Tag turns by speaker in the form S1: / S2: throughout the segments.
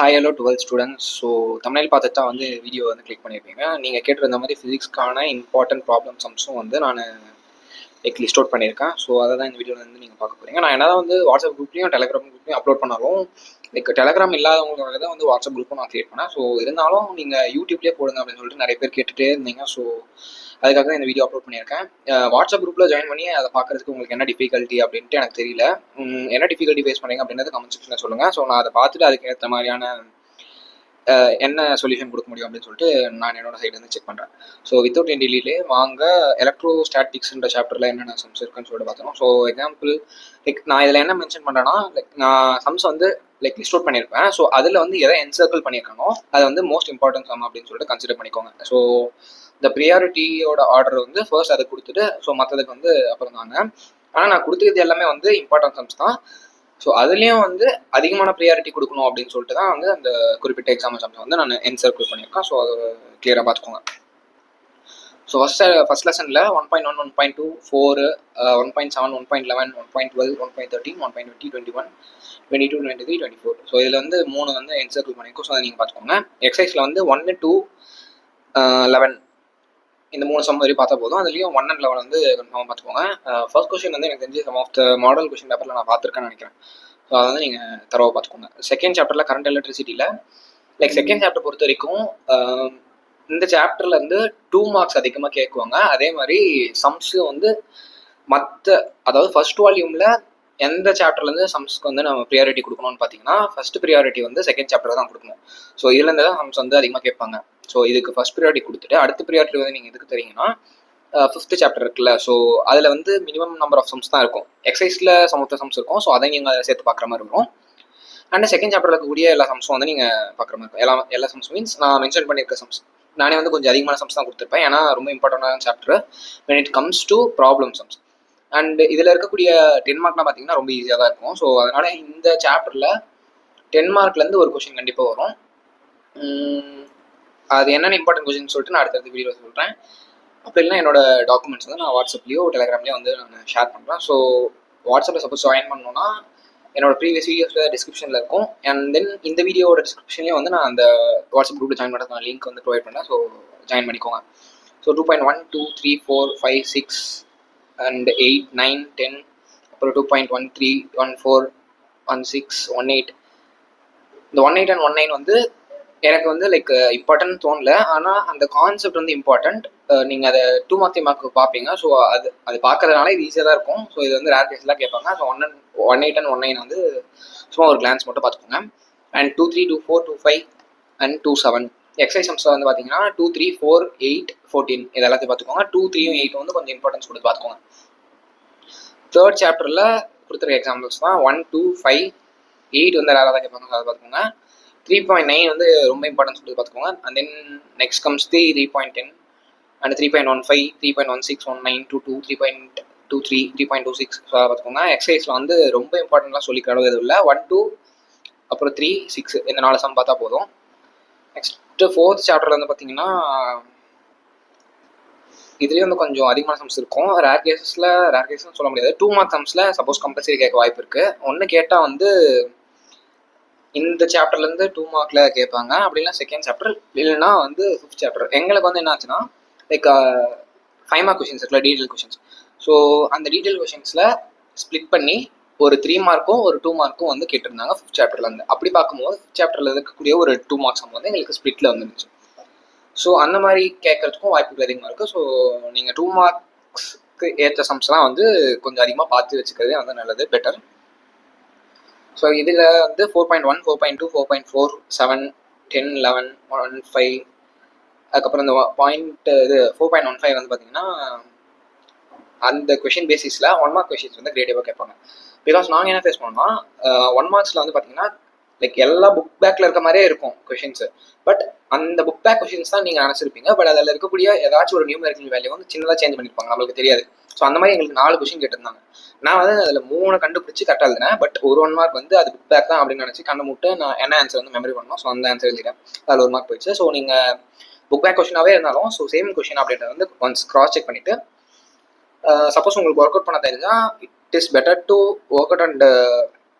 S1: Hi hello 12th students. So Tamil பார்த்துட்டு தான் வந்து வீடியோ வந்து கிளிக் பண்ணியிருப்பீங்க. நீங்கள் கேட்டிருந்த மாதிரி ஃபிசிக்ஸ்க்கான இம்பார்ட்டன்ட் ப்ராப்ளம் சம்ஸும் வந்து நான் லிஸ்ட் அவுட் பண்ணியிருக்கேன். ஸோ அதை தான் இந்த வீடியோவில் வந்து நீங்கள் பார்க்க போகிறீங்க. நான் என்ன வந்து வாட்ஸ்அப் குரூப்லையும் டெலிகிராம் குரூப்லையும் அப்லோட் பண்ணாலும் டெலிகிராம் இல்லாதவங்களுக்காக தான் வந்து வாட்ஸ்அப் குரூப்பும் நான் கிரியேட் பண்ணேன். ஸோ இருந்தாலும் நீங்கள் யூடியூப்லேயே போடுங்க அப்படின்னு சொல்லிட்டு நிறைய பேர் கேட்டுகிட்டே இருந்தீங்க. ஸோ அதுக்காக தான் இந்த வீடியோ அப்லோட் பண்ணியிருக்கேன். வாட்ஸ்அப் குரூப்பில் ஜாயின் பண்ணி அதை பார்க்குறதுக்கு உங்களுக்கு என்ன டிஃபிகல்ட்டி அப்படின்ட்டு எனக்கு தெரியல. என்ன டிஃபிகல்ட்டி ஃபேஸ் பண்ணீங்க அப்படின்றது கமெண்ட் செக்ஷனில் சொல்லுங்கள். ஸோ நான் அதை பார்த்துட்டு அதுக்கு ஏற்ற மாதிரியான என்ன சொல்யூஷன் கொடுக்க முடியும் அப்படின்னு சொல்லிட்டு நான் என்னோட சைட்லேருந்து செக் பண்ணுறேன். ஸோ வித்தவுட் என் டிலே வாங்க எலக்ட்ரோஸ்டாட்டிக்ஸ்ன்ற சாப்டரில் என்னென்ன சம்ஸ் இருக்குன்னு சொல்லிட்டு பார்த்தோம். ஸோ எக்ஸாம்பிள் நான் இதில் என்ன மென்ஷன் பண்ணுறேன்னா நான் சம்ஸ் வந்து லிஸ்ட் அவுட் பண்ணியிருப்பேன். ஸோ அதில் வந்து எதை என்சர்க்கிள் பண்ணியிருக்கனோ அது வந்து மோஸ்ட் இம்பார்ட்டன்ட் சம் அப்படின்னு சொல்லிட்டு கன்சிடர் பண்ணிக்கோங்க. ஸோ இந்த ப்ரியாரிட்டியோட ஆர்டர் வந்து ஃபர்ஸ்ட் அதை கொடுத்துட்டு ஸோ மற்றதுக்கு வந்து அப்புறம் தாங்க. ஆனால் நான் கொடுத்துக்கிறது எல்லாமே வந்து இம்பார்ட்டன்ட் சம்ஸ் தான். ஸோ அதுலேயும் வந்து அதிகமான ப்ரியாரிட்டி கொடுக்கணும் அப்படின்னு சொல்லிட்டு தான் வந்து அந்த குறிப்பிட்ட எக்ஸாம் சம்ஸ் வந்து நான் என்சர்க்கிள் பண்ணியிருக்கேன். ஸோ அதை கிளியராக பார்த்துக்கோங்க. ஸோ ஃபர்ஸ்ட் லெசனில் 1.1, 1.2, 4, 1.7, 1.11, 1.12, 1.13, 1.20, 21, 22, 23, 24. ஸோ இதில் வந்து 3 வந்து என்சர்க்கிள் பண்ணியிருக்கோம். ஸோ அதை நீங்கள் பார்த்துக்கோங்க. எக்ஸசைஸில் வந்து 1, 2, 11 இந்த 3 சம் வரையும் பார்த்தா போதும். அதுலேயும் 1 and 11 வந்து கன்ஃபார்மாக பார்த்துக்கோங்க. ஃபர்ஸ்ட் கொஸ்டின் வந்து எனக்கு தெரிஞ்சு some of the model question பேப்பரில் நான் பார்த்துருக்கேன்னு நினைக்கிறேன். ஸோ அதை வந்து நீங்கள் தரவாக பார்த்துக்கோங்க. செகண்ட் சாப்டரில் கரண்ட் எலக்ட்ரிசிட்டியில் செகண்ட் சாப்டர் பொறுத்த வரைக்கும் இந்த சாப்டரில் வந்து 2 மார்க்ஸ் அதிகமாக கேட்குவாங்க. அதே மாதிரி சம்ஸும் வந்து அதாவது ஃபர்ஸ்ட் வால்யூமில் எந்த சாப்டர்லேருந்து சம்ஸ்க்கு வந்து நம்ம ப்ரியாரிட்டி கொடுக்கணும்னு பார்த்தீங்கன்னா ஃபர்ஸ்ட் ப்ரியாரிட்டி வந்து செகண்ட் சாப்டர் தான் கொடுக்கணும். ஸோ இதுலேருந்து தான் சம்ஸ் வந்து அதிகமாக கேட்பாங்க. ஸோ இதுக்கு ஃபர்ஸ்ட் ப்ரியாரிட்டி கொடுத்துட்டு அடுத்த ப்ரியாரிட்டி வந்து நீங்கள் எதுக்கு தரீங்கன்னா 5th சாப்டர் இருக்குல்ல, ஸோ அதில் வந்து மினிமம் நம்பர் ஆஃப் சம்ஸ் தான் இருக்கும். எக்ஸசைஸில் சம் ஆஃப் த சம்ஸ் இருக்கும். ஸோ அதை நீங்கள் சேர்த்து பார்க்குற மாதிரி இருக்கும். அண்ட் செகண்ட் சாப்டரில் இருக்கக்கூடிய எல்லா சம்ஸும் வந்து நீங்கள் பார்க்குற மாதிரி இருக்கும். எல்லா சம்ஸ் மீன்ஸ் நான் மென்ஷன் பண்ணியிருக்க சம்ஸ் நானே வந்து கொஞ்சம் அதிகமான சம்ஸ் தான் கொடுத்துருப்பேன். ஏன்னா ரொம்ப இம்பார்ட்டண்டான chapter when it comes to problem sums. And இதில் இருக்கக்கூடிய 10 மார்க்லாம் பார்த்தீங்கன்னா ரொம்ப ஈஸியாக தான் இருக்கும். ஸோ அதனால் இந்த சாப்டரில் 10 மார்க்லேருந்து ஒரு கொஷின் கண்டிப்பாக வரும். அது என்னென்ன இம்பார்ட்டன்ட் கொஷின் சொல்லிட்டு நான் அடுத்தடுத்த வீடியோ சொல்கிறேன். அப்படி இல்லைனா என்னோட டாக்குமெண்ட்ஸ் வந்து நான் வாட்ஸ்அப்லேயோ டெலிகிராம்லேயோ வந்து நான் ஷேர் பண்ணுறேன். ஸோ வாட்ஸ்அப்பில் சப்போஸ் ஜாயின் பண்ணணுன்னா என்னோட ப்ரீவியஸ் வீடியோஸில் டிஸ்கிரிப்ஷனில் இருக்கும். அண்ட் தென் இந்த வீடியோட டிஸ்கிரிப்ஷன்லேயும் வந்து நான் அந்த வாட்ஸ்அப் குரூப்பில் ஜாயின் பண்ணுறதுக்கான லிங்க் வந்து ப்ரொவைட் பண்ணேன். ஸோ ஜாயின் பண்ணிக்கோங்க. ஸோ 2.1, 2, 3, 4, 5, 6 and 8, 9, 10 அப்புறம் 2.13, 14, 16, 18. இந்த 18 and 19 வந்து எனக்கு வந்து இம்பார்ட்டன்ட் தோணல. ஆனால் அந்த கான்செப்ட் வந்து இம்பார்ட்டன்ட். நீங்கள் அதை 2 மார்க் 3 மார்க் பார்ப்பீங்க. ஸோ அது பார்க்கறதுனால இது ஈஸியாக தான் இருக்கும். ஸோ இது வந்து ரேர் கேஸ்லாம் கேட்பாங்க. ஸோ 18 and 19 வந்து சும்மா ஒரு கிளான்ஸ் மட்டும் பார்த்துக்கோங்க. அண்ட் 2, 3, 2, 4, 2, 5 and 2, 7 எக்ஸசைஸ் சம்ஸில் வந்து பார்த்தீங்கன்னா 2, 3, 4, 8, 14 இது எல்லாத்தையும் பார்த்துக்கோங்க. 2, 3, 8 வந்து கொஞ்சம் இம்பார்ட்டன்ஸ் கொடுத்து பார்த்துக்கோங்க. தேர்ட் சாப்டரில் கொடுத்துருக்க எக்ஸாம்பிள்ஸ் தான் 1, 2, 5, 8 வந்து ரேராக தான் கேட்பாங்க. அதை பார்த்துக்கோங்க. 3.9 வந்து ரொம்ப இம்பார்ட்டன்ஸ் கொடுத்து பார்த்துக்கோங்க. And then next comes 3.10 and 3.15, 3.16, 19, 22, 3.23, 3.26 பார்த்துக்கோங்க. எக்ஸசைஸில் வந்து ரொம்ப இம்பார்ட்டன்ட்லாம் சொல்லிக்கிற அளவு எதுவும் இல்லை. 1, 2 அப்புறம் 3, 6 இந்த 4 சம் பார்த்தா போதும். நெக்ஸ்ட்டு ஃபோர்த் சாப்டரில் வந்து பார்த்தீங்கன்னா இதுலேயும் வந்து கொஞ்சம் அதிகமான சம்ஸ் இருக்கும். ரேர் கேஸ்ன்னு சொல்ல முடியாது. 2 மார்க் சம்ஸில் சப்போஸ் கம்பல்சரி கேட்க வாய்ப்பு இருக்குது. ஒன்று கேட்டால் வந்து இந்த சாப்டர்லேருந்து 2 மார்க்கில் கேட்பாங்க. அப்படின்னா செகண்ட் சாப்டர் இல்லைன்னா வந்து 5th சாப்டர். எங்களுக்கு வந்து என்ன ஆச்சுன்னா 5 மார்க் கொஷின்ஸ் இருக்குல்ல, டீட்டெயில் கொஷின்ஸ். ஸோ அந்த டீட்டெயில் கொஷின்ஸில் ஸ்ப்ளிட் பண்ணி ஒரு 3 மார்க்கும் ஒரு 2 மார்க்கும் வந்து கேட்டிருந்தாங்க 5th சாப்டர்லேருந்து. அப்படி பார்க்கும்போது 5th சாப்டரில் இருக்கக்கூடிய ஒரு 2 மார்க்ஸ் வந்து எங்களுக்கு ஸ்ப்ளிட்டில் வந்துருந்துச்சு. ஸோ அந்த மாதிரி கேட்கறதுக்கும் வாய்ப்புகள் அதிகமாக இருக்குது. ஸோ நீங்கள் 2 மார்க்ஸ்க்கு ஏற்ற சம்ஸ்லாம் வந்து கொஞ்சம் அதிகமாக பார்த்து வச்சுக்கிறதே வந்து நல்லது, பெட்டர். ஸோ இதில் வந்து 4.1, 4.2, 4.4, 7, 10, 11, 15 அதுக்கப்புறம் இந்த இது 4.15 வந்து பார்த்தீங்கன்னா அந்த கொஷின் பேசிஸில் 1 மார்க் கொஷின்ஸ் வந்து கிரியேட்டிவாக கேட்பாங்க. பிகாஸ் நாங்கள் என்ன ஃபேஸ் பண்ணோம்னா 1 மார்க்ஸில் வந்து பார்த்தீங்கன்னா எல்லா புக் பேக்கில் இருக்க மாதிரியே இருக்கும் கொஷின்ஸு. பட் அந்த புக் பேக் கொஷின்ஸ் தான் நீங்கள் நினச்சிருப்பீங்க. பட் அதில் இருக்கக்கூடிய ஏதாச்சும் ஒரு நியூமெரிக்கல் வேல்யூ வந்து சின்னதாக சேஞ்ச் பண்ணியிருப்பாங்க, நம்மளுக்கு தெரியாது. ஸோ அந்த மாதிரி எங்களுக்கு 4 கொஷின் கேட்டிருந்தாங்க. நான் வந்து அதில் 3 கண்டுபிடிச்சி கரெக்டாக எழுதினேன். பட் ஒரு 1 மார்க் வந்து அது புக் பேக் தான் அப்படின்னு நினச்சி கண்ணை மூட்டு நான் என்ன ஆன்சர் வந்து மெமரி பண்ணோம். ஸோ அந்த ஆன்சர் எழுதிட்டேன். அதில் 1 மார்க் போயிடுச்சு. ஸோ நீங்கள் புக் பேக் கொஷினாகவே இருந்தாலும் ஸோ சேம் கொஷின் அப்படின்றத வந்து ஒன்ஸ் கிராஸ் செக் பண்ணிவிட்டு சப்போஸ் உங்களுக்கு ஒர்க் அவுட் பண்ண தெரிஞ்சால் it is better to work out and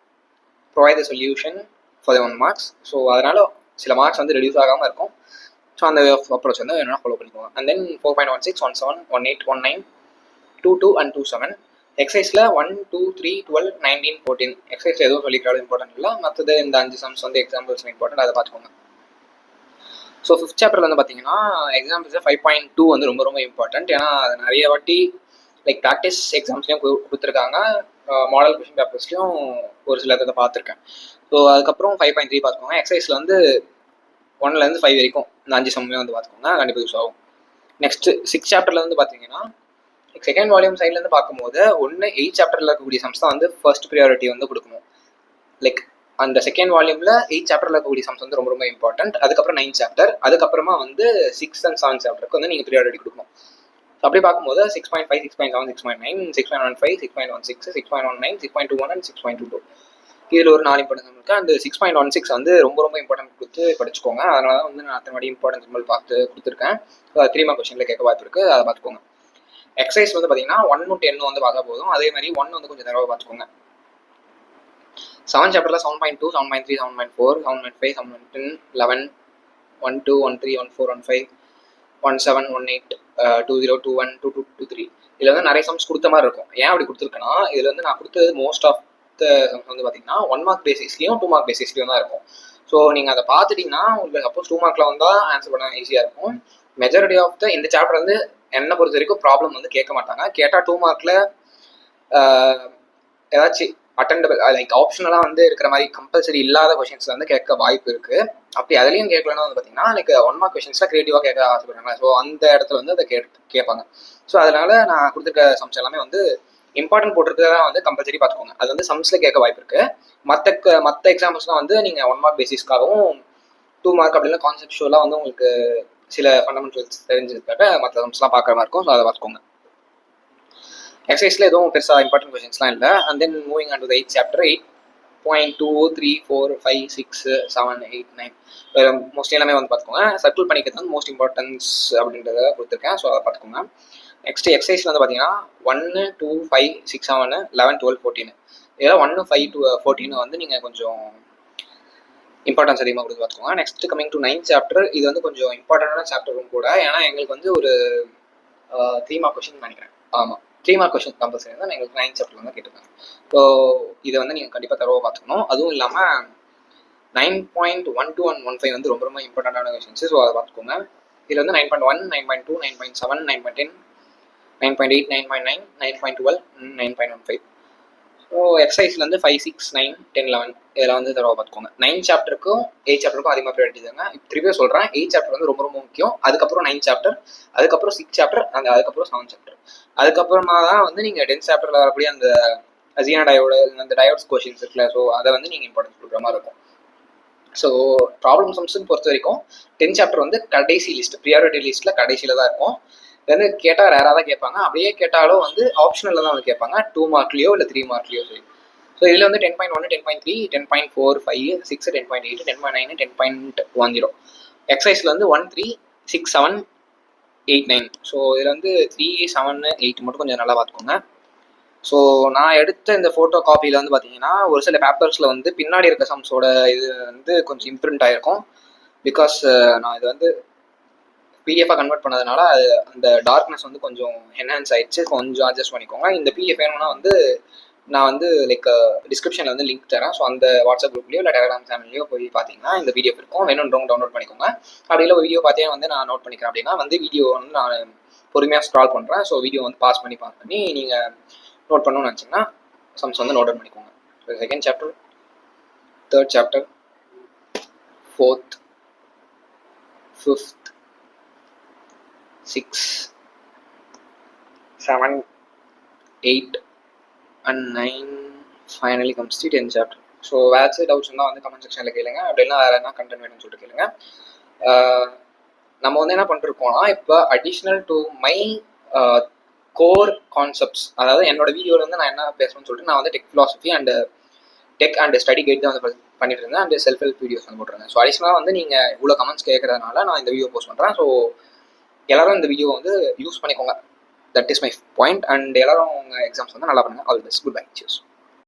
S1: provide the solution for the 1 marks. So அதனால் சில மார்க்ஸ் வந்து ரெடியூஸ் ஆகாமல் இருக்கும். ஸோ அந்த அப்ரோச் வந்து என்னென்னா ஃபாலோ பண்ணிக்கோங்க. அண்ட் தென் 4.16, 17, 18, 19, 22 அண்ட் 27 எக்ஸசைஸில் 1, 2, 3, 12, 19, 14 எக்ஸசைஸில் எதுவும் சொல்லிக்கிறாலும் இம்பார்ட்டன்ட் இல்லை. மற்றது இந்த 5 சம்ஸ் வந்து எக்ஸாம்பிள்ஸ் இம்பார்ட்டன்ட், அதை பார்த்துக்கோங்க. ஸோ 5th சாப்டரில் வந்து பார்த்தீங்கன்னா எக்ஸாம்பிள்ஸில் 5.2 வந்து ரொம்ப ரொம்ப இம்பார்ட்டன்ட். ஏன்னா அது நிறைய வாட்டி லைக் ப்ராக்டிஸ் எக்ஸாம்ஸ்லையும் கொடுத்துருக்காங்க, மாடல் கொஷின் பேப்பர்ஸ்லையும் ஒரு சில இதை பார்த்துருக்கேன். ஸோ அதுக்கப்புறம் 5.3 பார்த்துக்கோங்க. எக்ஸசைஸில் வந்து 1லேருந்து 5 வரைக்கும் இந்த 5 சம்மே வந்து பார்த்துக்கோங்க, கண்டிப்பாக யூஸ் ஆகும். நெக்ஸ்ட் 6th சாப்டரில் வந்து பார்த்தீங்கன்னா செகண்ட் வால்யூம் சைட்லேருந்து பார்க்கும்போது 8th சாப்டரில் இருக்கக்கூடிய சம்ஸ் தான் வந்து ஃபர்ஸ்ட் ப்ரியாரிட்டி வந்து கொடுக்கணும். லைக் அந்த செகண்ட் வால்யூமில் 8th சாப்டரில் இருக்கக்கூடிய சம்ஸ் வந்து ரொம்ப ரொம்ப இம்பார்ட்டன்ட். அதுக்கப்புறம் 9th சாப்டர், அதுக்கப்புறமா வந்து 6th and 7th சாப்டருக்கு வந்து நீங்கள் ப்ரியாரிட்டி கொடுக்கணும். ஸோ அப்படி பார்க்கும்போது 6.5, 6.7, 6.9, 6.15, 6.16, 6.19, 6.21 and 6.22 இதில் ஒரு 4 இம்பார்ட்டன்ஸ் இருக்குது. அந்த 6.16 வந்து ரொம்ப ரொம்ப இம்பார்ட்டன்ட் கொடுத்து படிச்சுக்கோங்க. அதனால தான் வந்து நான் அத்தனை வாட்டி இம்பார்ட்டன்ஸ் சிம்பிள் பார்த்து கொடுத்துருக்கேன். ஸோ அது 3 மார்க் கொஸ்டினில் கேட்க வாய்ப்பு இருக்குது, அதை பார்த்துக்கோங்க. எக்ஸசைஸ் வந்து பார்த்தீங்கன்னா 1 to 10 வந்து பார்த்தா போதும். அதே மாதிரி 1 வந்து கொஞ்சம் தடவை பார்த்துக்கோங்க. 7th சாப்டரில் 7.2, 7.3, 7.4, 7.5, 7.10, 11, 12, 13, 14, 15, 17, 18, 20, 21, 22, 23 இதில் வந்து நிறைய சம்ஸ் கொடுத்த மாதிரி இருக்கும். ஏன் அப்படி கொடுத்துருக்கேன்னா இதில் வந்து நான் கொடுத்தது மோஸ்ட் ஆஃப் த சம்ஸ் வந்து பார்த்தீங்கன்னா 1 மார்க் பேசிஸ்லையும் 2 மார்க் பேசிஸ்லையும் தான் இருக்கும். ஸோ நீங்கள் அதை பார்த்துட்டிங்கன்னா உங்களுக்கு சப்போஸ் 2 மார்க்கில் வந்தால் ஆன்சர் பண்ண ஈஸியாக இருக்கும். மெஜாரிட்டி ஆஃப் த இந்த சாப்டர் வந்து என்னை பொறுத்த வரைக்கும் ப்ராப்ளம் வந்து கேட்க மாட்டாங்க. கேட்டால் 2 மார்க்கில் ஏதாச்சும் அட்டெண்டபிள் லைக் ஆப்ஷனலாக வந்து இருக்கிற மாதிரி கம்பல்சரி இல்லாத கொஷின்ஸில் வந்து கேட்க வாய்ப்பு இருக்குது. அப்படி அதுலேயும் கேட்கலன்னா வந்து பார்த்தீங்கன்னா லைக் 1 மார்க் கொஷின்ஸில் க்ரியேட்டிவாக கேட்க ஆசைப்படுறாங்க. ஸோ அந்த இடத்துல வந்து அதை கேட்பாங்க. ஸோ அதனால் நான் கொடுத்துருக்க சம்ஸ் எல்லாமே வந்து இம்பார்ட்டன்ட் போட்டிருக்கதான் வந்து கம்பல்சரி பார்த்துக்கோங்க. அது வந்து சம்ஸில் கேட்க வாய்ப்பு இருக்குது. மற்ற எக்ஸாம்பிள்ஸ்லாம் வந்து நீங்கள் 1 மார்க் பேசிஸ்க்காகவும் 2 மார்க் அப்படின்னா கான்செப்டுவலாக வந்து உங்களுக்கு சில ஃபண்டமெண்டல்ஸ் தெரிஞ்சதுக்காக மற்ற சம்ஸ்லாம் பார்க்குற மாதிரி இருக்கும். ஸோ அதை பார்த்துக்கோங்க. எக்ஸசைஸில் எதுவும் பெருசாக இம்பார்ட்டன்ட் கொஷின்ஸ்லாம் இல்லை. And then moving on to the 8th chapter 8.2, 3, 4, 5, 6, 7, 8, 9 mostly எல்லாமே வந்து பார்த்துக்கோங்க. சர்க்கிள் பண்ணிக்கிறது வந்து மோஸ்ட் இம்பார்ட்டன்ஸ் அப்படின்றத கொடுத்துருக்கேன். ஸோ அதை பார்த்துக்கோங்க. நெக்ஸ்ட் எக்ஸசைஸில் வந்து பார்த்தீங்கன்னா 1, 2, 5, 6, 7, 11, 12, 14 இதில் 1, 5 to 14 வந்து நீங்கள் கொஞ்சம் இம்பார்ட்டன்ஸ் அதிகமாக கொடுத்து பார்த்துக்கோங்க. Next coming to 9th chapter, இது வந்து கொஞ்சம் இம்பார்ட்டண்டான சாப்டரும் கூட. ஏன்னா எங்களுக்கு வந்து ஒரு 3 மார்க் கொஷின் நினைக்கிறேன். ஆமாம், 3 மார்க் கொஷின் கம்பல்சரி தான் எங்களுக்கு 9th சாப்டர் வந்து கேட்டிருக்காங்க. ஸோ இதை வந்து நீங்கள் கண்டிப்பாக தரவாக பார்த்துக்கணும். அதுவும் இல்லாமல் 9.12 and 15 வந்து ரொம்ப ரொம்ப இம்பார்ட்டண்டான கொஷின்ஸ். ஸோ அதை பார்த்துக்கோங்க. இதில் வந்து 9.1, 9.2, 9.7, 9.10, 9.8, 9.9, 9.12, 9.15 ஸோ எக்ஸசைஸில் வந்து 5, 6, 9, 10, 11 இதெல்லாம் வந்து தடவை பார்த்துக்கோங்க. 9th சாப்டருக்கும் 8th சாப்டருக்கும் அதிகமாக ப்ரையாரிட்டி தாங்க. திருப்பியும் சொல்கிறேன், 8th சாப்டர் வந்து ரொம்ப ரொம்ப முக்கியம். அதுக்கப்புறம் 9th சாப்டர், அதுக்கப்புறம் 6th சாப்டர், அதுக்கப்புறம் 7th சாப்டர். அதுக்கப்புறமா தான் வந்து நீங்கள் 10th சாப்டரில் வரக்கூடிய அந்த அசினா டயோடு, அந்த டயோட்ஸ் கொஷின்ஸ் இருக்குல்ல, ஸோ அதை வந்து நீங்கள் இம்பார்ட்டன்ஸ் கொடுக்குற மாதிரி இருக்கும். ஸோ ப்ராப்ளம் சம்ஸ்ன்னு பொறுத்த வரைக்கும் 10th சாப்டர் வந்து கடைசி லிஸ்ட், ப்ரியாரிட்டி லிஸ்ட்டில் கடைசியில் தான் இருக்கும். வந்து கேட்டால் ரேராக தான் கேட்பாங்க. அப்படியே கேட்டாலும் வந்து ஆப்ஷனில் தான் வந்து கேட்பாங்க, 2 மார்க்லேயோ இல்லை 3 மார்க்லேயோ சரி. ஸோ இதில் வந்து 10.1, 10.3, 10.4, 5, 6, 10.8, 10.9, 10.10 எக்ஸசைஸில் வந்து 1, 3, 6, 7, 8, 9 ஸோ இதில் வந்து 3, 7, 8 மட்டும் கொஞ்சம் நல்லா பார்த்துக்கோங்க. ஸோ நான் எடுத்த இந்த ஃபோட்டோ காப்பியில் வந்து பார்த்தீங்கன்னா ஒரு சில பேப்பர்ஸில் வந்து பின்னாடி இருக்க சம்ஸோட இது வந்து கொஞ்சம் இம்ப்ரிண்ட் ஆகிருக்கும். பிகாஸ் நான் இது வந்து பிடிஎஃபாக கன்வெர்ட் பண்ணதுனால அது அந்த டார்க்னஸ் வந்து கொஞ்சம் என்ஹான்ஸ் ஆயிடுச்சு. கொஞ்சம் அட்ஜஸ்ட் பண்ணிக்கோங்க. இந்த பிடிஎஃப் வேணும்னா வந்து நான் வந்து லைக் டிஸ்கிரிப்ஷனில் வந்து லிங்க் தரேன். ஸோ அந்த வாட்ஸ்அப் குரூப்லையோ இல்லை டெலிகிராம் சேனல்லையோ போய் பார்த்தீங்கன்னா இந்த பிடிஎஃப் இருக்கும். வேணுன்றவங்க டவுன்லோட் பண்ணிக்கோங்க. அப்படி இல்லை வீடியோ பார்த்தே வந்து நான் நோட் பண்ணிக்கிறேன் அப்படின்னா வந்து வீடியோ வந்து நான் பொறுமையாக ஸ்க்ரால் பண்ணுறேன். ஸோ வீடியோ வந்து பாஸ் பண்ணி நீங்கள் நோட் பண்ணணும்னு நினச்சிங்கன்னா சம்ஸ் வந்து நோட் பண்ணிக்கோங்க. So 2nd chapter, 3rd chapter, 4th, 5th, 6, 7, 8 and 9 finally comes the 10th chapter. So வேறு டவுட்ஸ் இருந்தால் வந்து கமெண்ட் செக்ஷனில் கேளுங்க. அப்படின்னா வேறு என்ன கண்டென்ட் வேணும்னு சொல்லிட்டு கேளுங்க. நம்ம வந்து என்ன பண்ணிருக்கோம்னா இப்போ additional to my core concepts, அதாவது என்னோட வீடியோவில் வந்து நான் என்ன பேசணும்னு சொல்லிட்டு நான் வந்து tech philosophy and tech and study guide தான் வந்து பண்ணிட்டு இருந்தேன். அண்ட் செல்ஃப் ஹெல்ப் வீடியோஸ் வந்து போட்டுருந்தேன். ஸோ அடிஷ்னலாக வந்து நீங்கள் இவ்வளோ கமெண்ட்ஸ் கேட்கறதுனால நான் இந்த வீடியோ போஸ்ட் பண்ணுறேன். ஸோ எல்லாரும் இந்த வீடியோ வந்து யூஸ் பண்ணிக்கோங்க. That is my point. And எல்லாரும் உங்கள் எக்ஸாம்ஸ் வந்து நல்லா பண்ணுங்கள். All the best. Goodbye. Cheers.